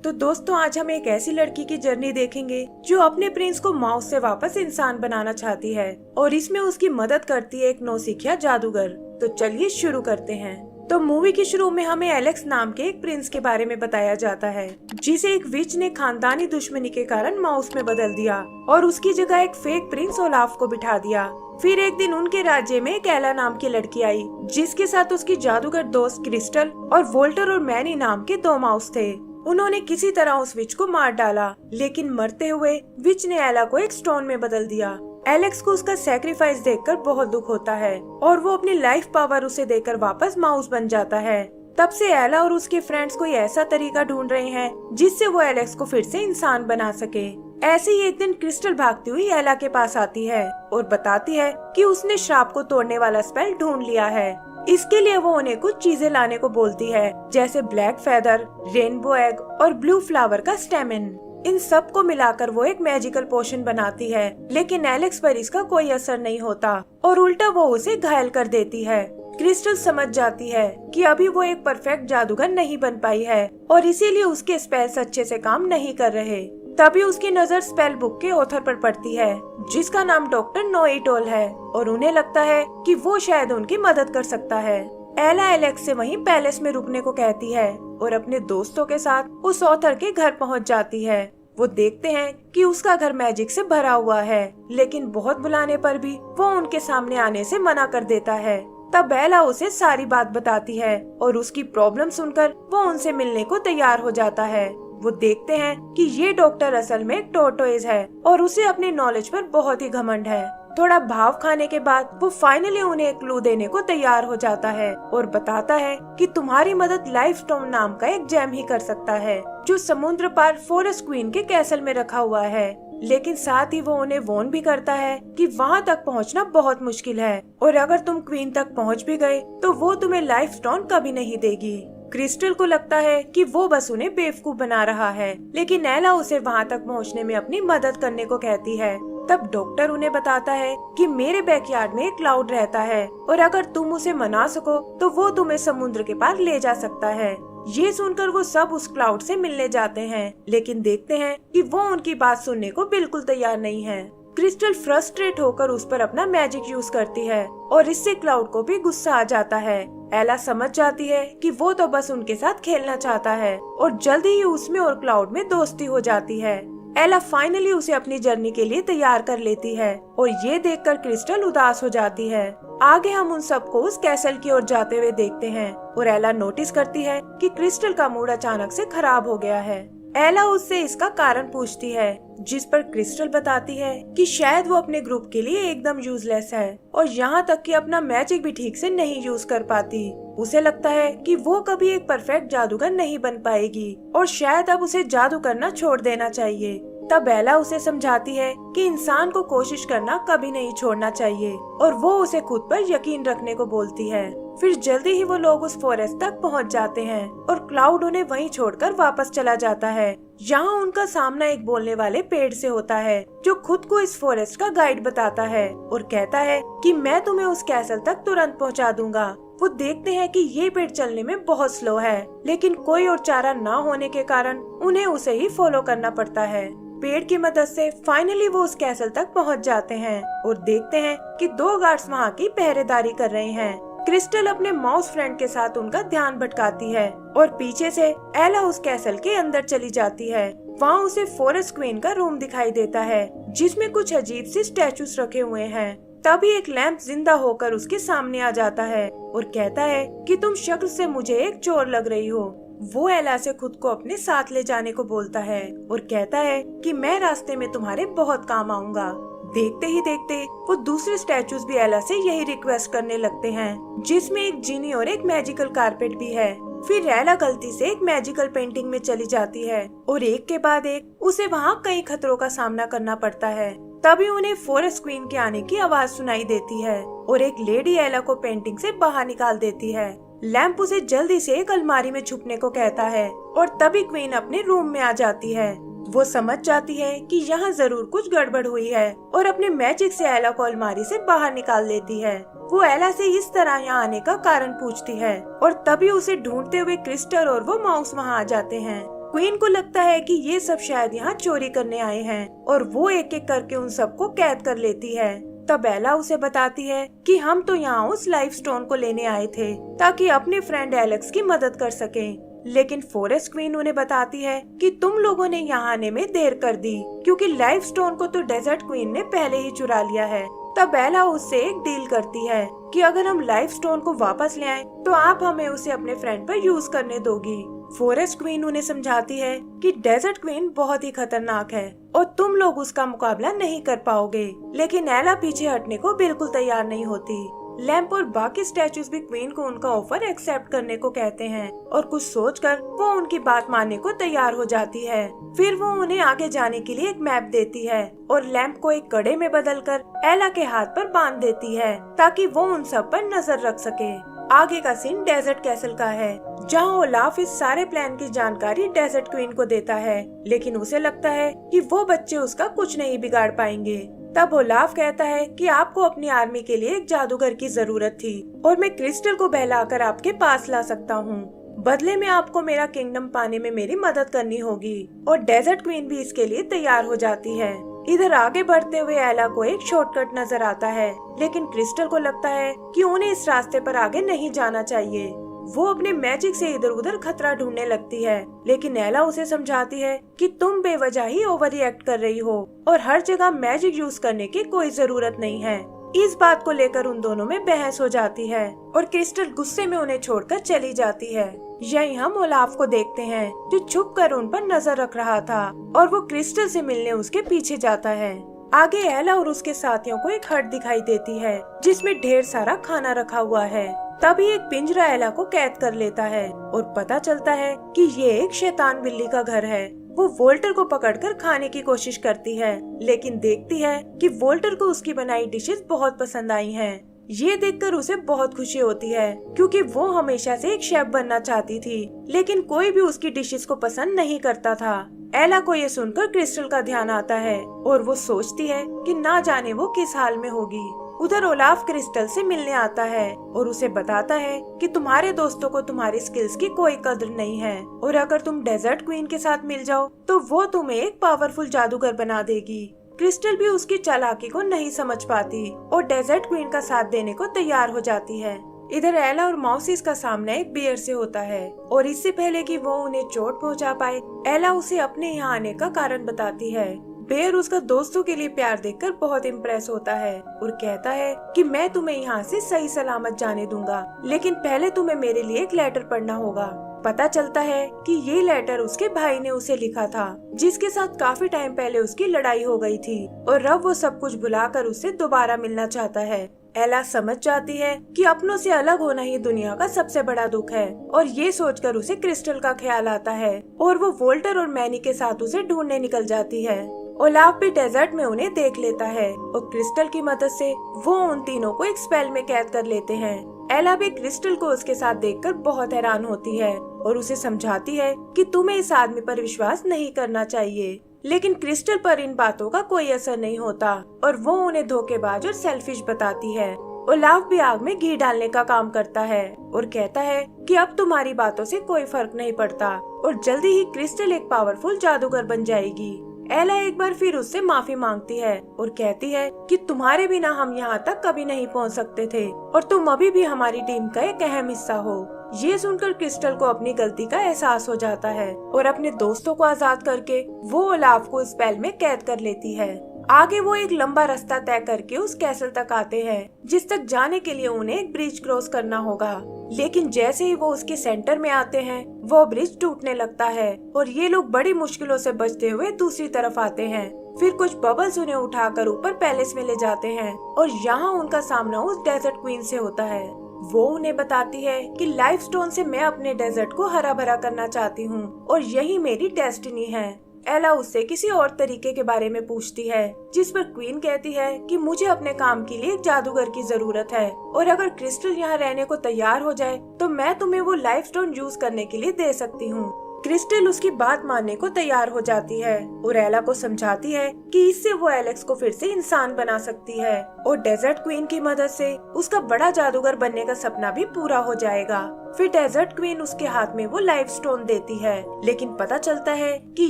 तो दोस्तों आज हम एक ऐसी लड़की की जर्नी देखेंगे जो अपने प्रिंस को माउस से वापस इंसान बनाना चाहती है और इसमें उसकी मदद करती है एक नौसिखिया जादूगर। तो चलिए शुरू करते हैं। तो मूवी के शुरू में हमें एलेक्स नाम के एक प्रिंस के बारे में बताया जाता है जिसे एक विच ने खानदानी दुश्मनी के कारण माउस में बदल दिया और उसकी जगह एक फेक प्रिंस ओलाफ को बिठा दिया। फिर एक दिन उनके राज्य में एक एला नाम की लड़की आई जिसके साथ उसकी जादूगर दोस्त क्रिस्टल और वोल्टर और मैनी नाम के 2 माउस थे। उन्होंने किसी तरह उस विच को मार डाला, लेकिन मरते हुए विच ने एला को एक स्टोन में बदल दिया। एलेक्स को उसका सैक्रिफाइस देखकर बहुत दुख होता है और वो अपनी लाइफ पावर उसे देकर वापस माउस बन जाता है। तब से एला और उसके फ्रेंड्स कोई ऐसा तरीका ढूंढ रहे हैं जिससे वो एलेक्स को फिर से इंसान बना सके। ऐसे ही एक दिन क्रिस्टल भागती हुई एला के पास आती है और बताती है कि उसने श्राप को तोड़ने वाला स्पेल ढूंढ लिया है। इसके लिए वो उन्हें कुछ चीजें लाने को बोलती है, जैसे ब्लैक फेदर, रेनबो एग और ब्लू फ्लावर का स्टेमिन। इन सब को मिलाकर वो एक मैजिकल पोशन बनाती है, लेकिन एलेक्स पर इसका कोई असर नहीं होता और उल्टा वो उसे घायल कर देती है। क्रिस्टल समझ जाती है कि अभी वो एक परफेक्ट जादूगर नहीं बन पाई है और इसीलिए उसके स्पेल्स अच्छे से काम नहीं कर रहे। तभी उसकी नजर स्पेल बुक के ऑथर पर पड़ती है जिसका नाम डॉक्टर नोइटोल है और उन्हें लगता है कि वो शायद उनकी मदद कर सकता है। एला एलेक्स से वहीं पैलेस में रुकने को कहती है और अपने दोस्तों के साथ उस ऑथर के घर पहुंच जाती है। वो देखते हैं कि उसका घर मैजिक से भरा हुआ है, लेकिन बहुत बुलाने पर भी वो उनके सामने आने से मना कर देता है। तब एला उसे सारी बात बताती है और उसकी प्रॉब्लम सुनकर वो उनसे मिलने को तैयार हो जाता है। वो देखते हैं कि ये डॉक्टर असल में एक टोर्टोइज है और उसे अपनी नॉलेज पर बहुत ही घमंड है। थोड़ा भाव खाने के बाद वो फाइनली उन्हें एक क्लू देने को तैयार हो जाता है और बताता है कि तुम्हारी मदद लाइफ स्टोन नाम का एक जेम ही कर सकता है जो समुद्र पार फॉरेस्ट क्वीन के कैसल में रखा हुआ है। लेकिन साथ ही वो उन्हें वॉर्न भी करता है कि वहाँ तक पहुँचना बहुत मुश्किल है और अगर तुम क्वीन तक पहुँच भी गए तो वो तुम्हें लाइफ स्टोन कभी नहीं देगी। क्रिस्टल को लगता है कि वो बस उन्हें बेवकूफ बना रहा है, लेकिन एला उसे वहाँ तक पहुँचने में अपनी मदद करने को कहती है। तब डॉक्टर उन्हें बताता है कि मेरे बैकयार्ड में एक क्लाउड रहता है और अगर तुम उसे मना सको तो वो तुम्हें समुद्र के पार ले जा सकता है। ये सुनकर वो सब उस क्लाउड से मिलने जाते हैं, लेकिन देखते हैं कि वो उनकी बात सुनने को बिल्कुल तैयार नहीं है। क्रिस्टल फ्रस्ट्रेट होकर उस पर अपना मैजिक यूज करती है और इससे क्लाउड को भी गुस्सा आ जाता है। एला समझ जाती है कि वो तो बस उनके साथ खेलना चाहता है और जल्दी ही उसमें और क्लाउड में दोस्ती हो जाती है। एला फाइनली उसे अपनी जर्नी के लिए तैयार कर लेती है और ये देखकर क्रिस्टल उदास हो जाती है। आगे हम उन सबको उस कैसल की ओर जाते हुए देखते हैं और एला नोटिस करती है कि क्रिस्टल का मूड अचानक से खराब हो गया है। एला उससे इसका कारण पूछती है, जिस पर क्रिस्टल बताती है कि शायद वो अपने ग्रुप के लिए एकदम यूजलेस है और यहाँ तक कि अपना मैजिक भी ठीक से नहीं यूज कर पाती। उसे लगता है कि वो कभी एक परफेक्ट जादूगर नहीं बन पाएगी और शायद अब उसे जादू करना छोड़ देना चाहिए। तब एला उसे समझाती है कि इंसान को कोशिश करना कभी नहीं छोड़ना चाहिए और वो उसे खुद पर यकीन रखने को बोलती है। फिर जल्दी ही वो लोग उस फॉरेस्ट तक पहुंच जाते हैं और क्लाउड उन्हें वहीं छोड़कर वापस चला जाता है। यहाँ उनका सामना एक बोलने वाले पेड़ से होता है जो खुद को इस फॉरेस्ट का गाइड बताता है और कहता है कि मैं तुम्हें उस कैसल तक तुरंत पहुँचा दूंगा। वो देखते हैं कि ये पेड़ चलने में बहुत स्लो है, लेकिन कोई और चारा न होने के कारण उन्हें उसे ही फॉलो करना पड़ता है। पेड़ की मदद से फाइनली वो उस कैसल तक पहुंच जाते हैं और देखते हैं कि 2 गार्ड्स वहाँ की पहरेदारी कर रहे हैं। क्रिस्टल अपने माउस फ्रेंड के साथ उनका ध्यान भटकाती है और पीछे से एला उस कैसल के अंदर चली जाती है। वहाँ उसे फॉरेस्ट क्वीन का रूम दिखाई देता है जिसमें कुछ अजीब सी स्टैचूज रखे हुए हैं। तभी एक लैंप जिंदा होकर उसके सामने आ जाता है और कहता है कि तुम शक्ल से मुझे एक चोर लग रही हो। वो एला से खुद को अपने साथ ले जाने को बोलता है और कहता है कि मैं रास्ते में तुम्हारे बहुत काम आऊंगा। देखते ही देखते वो दूसरे स्टैचूज भी एला से यही रिक्वेस्ट करने लगते हैं, जिसमें एक जीनी और एक मैजिकल कारपेट भी है। फिर एला गलती से एक मैजिकल पेंटिंग में चली जाती है और एक के बाद एक उसे वहाँ कई खतरों का सामना करना पड़ता है। तभी उन्हें फॉरेस्ट क्वीन के आने की आवाज सुनाई देती है और एक लेडी एला को पेंटिंग से बाहर निकाल देती है। लैंप उसे जल्दी से एक अलमारी में छुपने को कहता है और तभी क्वीन अपने रूम में आ जाती है। वो समझ जाती है कि यहाँ जरूर कुछ गड़बड़ हुई है और अपने मैजिक से एला को अलमारी से बाहर निकाल लेती है। वो एला से इस तरह यहाँ आने का कारण पूछती है और तभी उसे ढूंढते हुए क्रिस्टल और वो माउस वहाँ आ जाते हैं। क्वीन को लगता है कि ये सब शायद यहाँ चोरी करने आए हैं और वो एक एक करके उन सबको कैद कर लेती है। तब एला उसे बताती है कि हम तो यहाँ उस लाइफ स्टोन को लेने आए थे ताकि अपने फ्रेंड एलेक्स की मदद कर सकें। लेकिन फॉरेस्ट क्वीन उन्हें बताती है कि तुम लोगों ने यहाँ आने में देर कर दी क्योंकि लाइफ स्टोन को तो डेजर्ट क्वीन ने पहले ही चुरा लिया है। तब एला उससे एक डील करती है कि अगर हम लाइफ स्टोन को वापस ले आए तो आप हमें उसे अपने फ्रेंड पर यूज करने दोगी। फॉरेस्ट क्वीन उन्हें समझाती है कि डेजर्ट क्वीन बहुत ही खतरनाक है और तुम लोग उसका मुकाबला नहीं कर पाओगे। लेकिन एला पीछे हटने को बिल्कुल तैयार नहीं होती। लैम्प और बाकी स्टैचूज भी क्वीन को उनका ऑफर एक्सेप्ट करने को कहते हैं और कुछ सोचकर वो उनकी बात मानने को तैयार हो जाती है। फिर वो उन्हें आगे जाने के लिए एक मैप देती है और लैम्प को एक कड़े में बदलकर एला के हाथ पर बांध देती है ताकि वो उन सब पर नजर रख सके। आगे का सीन डेजर्ट कैसल का है जहाँ ओलाफ इस सारे प्लान की जानकारी डेजर्ट क्वीन को देता है, लेकिन उसे लगता है कि वो बच्चे उसका कुछ नहीं बिगाड़ पाएंगे। तब ओलाफ कहता है कि आपको अपनी आर्मी के लिए एक जादूगर की जरूरत थी और मैं क्रिस्टल को बहलाकर आपके पास ला सकता हूँ। बदले में आपको मेरा किंगडम पाने में मेरी मदद करनी होगी और डेजर्ट क्वीन भी इसके लिए तैयार हो जाती है। इधर आगे बढ़ते हुए एला को एक शॉर्टकट नजर आता है, लेकिन क्रिस्टल को लगता है कि उन्हें इस रास्ते पर आगे नहीं जाना चाहिए। वो अपने मैजिक से इधर उधर खतरा ढूंढने लगती है, लेकिन एला उसे समझाती है कि तुम बेवजह ही ओवर रिएक्ट कर रही हो और हर जगह मैजिक यूज करने की कोई जरूरत नहीं है। इस बात को लेकर उन दोनों में बहस हो जाती है और क्रिस्टल गुस्से में उन्हें छोड़कर चली जाती है। यही हम ओलाफ को देखते हैं जो छुप कर उन पर नजर रख रहा था और वो क्रिस्टल से मिलने उसके पीछे जाता है। आगे एला और उसके साथियों को एक हट दिखाई देती है जिसमें ढेर सारा खाना रखा हुआ है। तभी एक पिंजरा एला को कैद कर लेता है और पता चलता है कि ये एक शैतान बिल्ली का घर है। वो वोल्टर को पकड़कर खाने की कोशिश करती है, लेकिन देखती है कि वोल्टर को उसकी बनाई डिशेस बहुत पसंद आई हैं। ये देखकर उसे बहुत खुशी होती है क्योंकि वो हमेशा से एक शेफ बनना चाहती थी, लेकिन कोई भी उसकी डिशेस को पसंद नहीं करता था। एला को ये सुनकर क्रिस्टल का ध्यान आता है और वो सोचती है कि ना जाने वो किस हाल में होगी। उधर ओलाफ क्रिस्टल से मिलने आता है और उसे बताता है कि तुम्हारे दोस्तों को तुम्हारी स्किल्स की कोई कदर नहीं है और अगर तुम डेजर्ट क्वीन के साथ मिल जाओ तो वो तुम्हें एक पावरफुल जादूगर बना देगी। क्रिस्टल भी उसकी चालाकी को नहीं समझ पाती और डेजर्ट क्वीन का साथ देने को तैयार हो जाती है। इधर एला और मौसिस का सामना एक बियर से होता है और इससे पहले कि वो उन्हें चोट पहुंचा पाए, एला उसे अपने यहाँ आने का कारण बताती है। बेयर उसका दोस्तों के लिए प्यार देखकर बहुत इम्प्रेस होता है और कहता है कि मैं तुम्हें यहाँ से सही सलामत जाने दूंगा, लेकिन पहले तुम्हें मेरे लिए एक लेटर पढ़ना होगा। पता चलता है कि ये लेटर उसके भाई ने उसे लिखा था, जिसके साथ काफी टाइम पहले उसकी लड़ाई हो गई थी और अब वो सब कुछ भुलाकर उससे दोबारा मिलना चाहता है। एला समझ जाती है कि अपनों से अलग होना ही दुनिया का सबसे बड़ा दुख है और ये सोचकर उसे क्रिस्टल का ख्याल आता है और वो वोल्टर और मैनी के साथ उसे ढूंढने निकल जाती है। ओलाफ भी डेजर्ट में उन्हें देख लेता है और क्रिस्टल की मदद से वो उन तीनों को एक स्पेल में कैद कर लेते हैं। एला भी क्रिस्टल को उसके साथ देखकर बहुत हैरान होती है और उसे समझाती है कि तुम्हें इस आदमी पर विश्वास नहीं करना चाहिए, लेकिन क्रिस्टल पर इन बातों का कोई असर नहीं होता और वो उन्हें धोखेबाज और सेल्फिश बताती है। ओलाफ भी आग में घी डालने का काम करता है और कहता है कि अब तुम्हारी बातों से कोई फर्क नहीं पड़ता और जल्दी ही क्रिस्टल एक पावरफुल जादूगर बन जाएगी। एला एक बार फिर उससे माफी मांगती है और कहती है कि तुम्हारे बिना हम यहाँ तक कभी नहीं पहुँच सकते थे और तुम अभी भी हमारी टीम का एक अहम हिस्सा हो। ये सुनकर क्रिस्टल को अपनी गलती का एहसास हो जाता है और अपने दोस्तों को आजाद करके वो ओलाफ को स्पेल में कैद कर लेती है। आगे वो एक लंबा रास्ता तय करके उस कैसल तक आते हैं, जिस तक जाने के लिए उन्हें एक ब्रिज क्रॉस करना होगा। लेकिन जैसे ही वो उसके सेंटर में आते हैं, वो ब्रिज टूटने लगता है और ये लोग बड़ी मुश्किलों से बचते हुए दूसरी तरफ आते हैं। फिर कुछ बबल्स उन्हें उठाकर ऊपर पैलेस में ले जाते हैं और यहाँ उनका सामना उस डेजर्ट क्वीन से होता है। वो उन्हें बताती है कि लाइफ स्टोन से मैं अपने डेजर्ट को हरा भरा करना चाहती हूँ और यही मेरी डेस्टिनी है। एला उससे किसी और तरीके के बारे में पूछती है, जिस पर क्वीन कहती है कि मुझे अपने काम के लिए एक जादूगर की जरूरत है और अगर क्रिस्टल यहाँ रहने को तैयार हो जाए तो मैं तुम्हें वो लाइफ स्टोन यूज करने के लिए दे सकती हूँ। क्रिस्टल उसकी बात मानने को तैयार हो जाती है और एला को समझाती है कि इससे वो एलेक्स को फिर से इंसान बना सकती है और डेजर्ट क्वीन की मदद से उसका बड़ा जादूगर बनने का सपना भी पूरा हो जाएगा। फिर डेजर्ट क्वीन उसके हाथ में वो लाइफ स्टोन देती है, लेकिन पता चलता है कि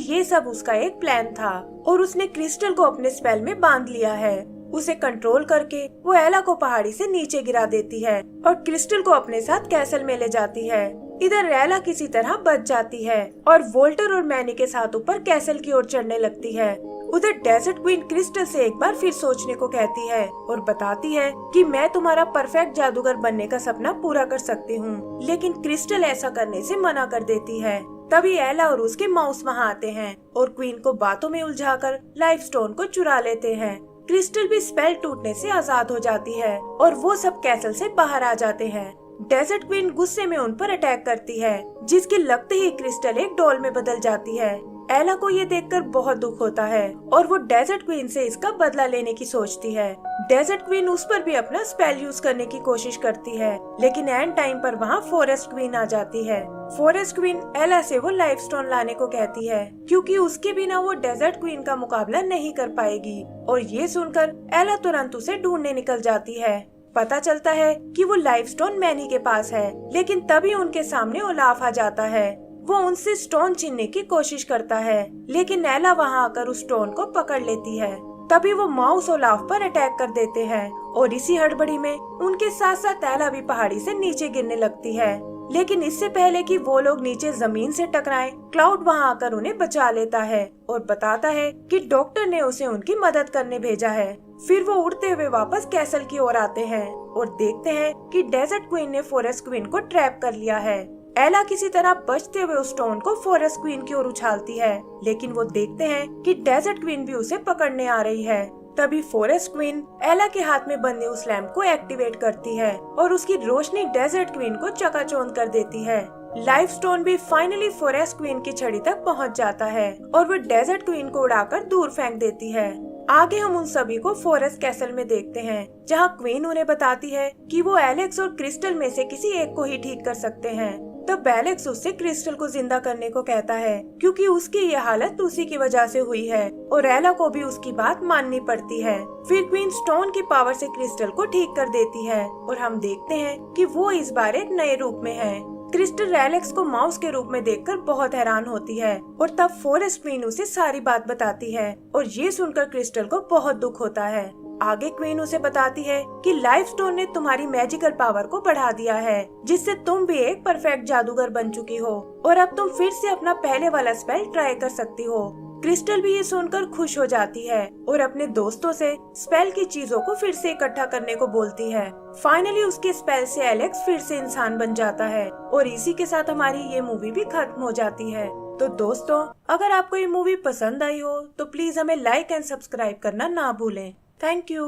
ये सब उसका एक प्लान था और उसने क्रिस्टल को अपने स्पेल में बांध लिया है। उसे कंट्रोल करके वो एला को पहाड़ी से नीचे गिरा देती है और क्रिस्टल को अपने साथ कैसल में ले जाती है। इधर एला किसी तरह बच जाती है और वोल्टर और मैनी के साथ ऊपर कैसल की ओर चढ़ने लगती है। उधर डेजर्ट क्वीन क्रिस्टल से एक बार फिर सोचने को कहती है और बताती है कि मैं तुम्हारा परफेक्ट जादूगर बनने का सपना पूरा कर सकती हूँ, लेकिन क्रिस्टल ऐसा करने से मना कर देती है। तभी एला और उसके माउस वहाँ आते हैं और क्वीन को बातों में उलझाकर लाइफ स्टोन को चुरा लेते हैं। क्रिस्टल भी स्पेल टूटने से आजाद हो जाती है और वो सब कैसल से बाहर आ जाते हैं। डेजर्ट क्वीन गुस्से में उन पर अटैक करती है, जिसके लगते ही क्रिस्टल एक डॉल में बदल जाती है। एला को ये देखकर बहुत दुख होता है और वो डेजर्ट क्वीन से इसका बदला लेने की सोचती है। डेजर्ट क्वीन उस पर भी अपना स्पेल यूज करने की कोशिश करती है, लेकिन एंड टाइम पर वहाँ फॉरेस्ट क्वीन आ जाती है। फॉरेस्ट क्वीन एला से वो लाइफ स्टोन लाने को कहती है, क्योंकि उसके बिना वो डेजर्ट क्वीन का मुकाबला नहीं कर पाएगी। और ये सुनकर एला तुरंत उसे ढूंढने निकल जाती है। पता चलता है कि वो लाइफ स्टोन मैनी के पास है, लेकिन तभी उनके सामने ओलाफ आ जाता है। वो उनसे स्टोन छीनने की कोशिश करता है, लेकिन एला वहाँ आकर उस स्टोन को पकड़ लेती है। तभी वो माउस ओलाफ पर अटैक कर देते हैं और इसी हड़बड़ी में उनके साथ साथ एला भी पहाड़ी से नीचे गिरने लगती है। लेकिन इससे पहले कि वो लोग नीचे जमीन से टकराएं, क्लाउड वहाँ आकर उन्हें बचा लेता है और बताता है कि डॉक्टर ने उसे उनकी मदद करने भेजा है। फिर वो उड़ते हुए वापस कैसल की ओर आते हैं और देखते हैं कि डेजर्ट क्वीन ने फॉरेस्ट क्वीन को ट्रैप कर लिया है। एला किसी तरह बचते हुए उस स्टोन को फॉरेस्ट क्वीन की ओर उछालती है, लेकिन वो देखते हैं कि डेजर्ट क्वीन भी उसे पकड़ने आ रही है। तभी फॉरेस्ट क्वीन एला के हाथ में बंधे उस लैंप को एक्टिवेट करती है और उसकी रोशनी डेजर्ट क्वीन को चकाचौंध कर देती है। लाइफ स्टोन भी फाइनली फॉरेस्ट क्वीन की छड़ी तक पहुंच जाता है और वो डेजर्ट क्वीन को उड़ाकर दूर फेंक देती है। आगे हम उन सभी को फॉरेस्ट कैसल में देखते हैं, जहां क्वीन उन्हें बताती है कि वो एलेक्स और क्रिस्टल में से किसी एक को ही ठीक कर सकते हैं। तब एलेक्स उससे क्रिस्टल को जिंदा करने को कहता है, क्योंकि उसकी ये हालत उसी की वजह से हुई है और एला को भी उसकी बात माननी पड़ती है। फिर क्वीन स्टोन की पावर से क्रिस्टल को ठीक कर देती है और हम देखते हैं कि वो इस बार एक नए रूप में है। क्रिस्टल एलेक्स को माउस के रूप में देखकर बहुत हैरान होती है और तब फॉरेस्ट क्वीन उसे सारी बात बताती है और ये सुनकर क्रिस्टल को बहुत दुख होता है। आगे क्वीन उसे बताती है कि लाइफ स्टोन ने तुम्हारी मैजिकल पावर को बढ़ा दिया है, जिससे तुम भी एक परफेक्ट जादूगर बन चुकी हो और अब तुम फिर से अपना पहले वाला स्पेल ट्राई कर सकती हो। क्रिस्टल भी ये सुनकर खुश हो जाती है और अपने दोस्तों से स्पेल की चीजों को फिर से इकट्ठा करने को बोलती है। फाइनली उसके स्पेल से एलेक्स फिर से इंसान बन जाता है और इसी के साथ हमारी ये मूवी भी खत्म हो जाती है। तो दोस्तों, अगर आपको ये मूवी पसंद आई हो तो प्लीज हमें लाइक एंड सब्सक्राइब करना ना भूलें। Thank you.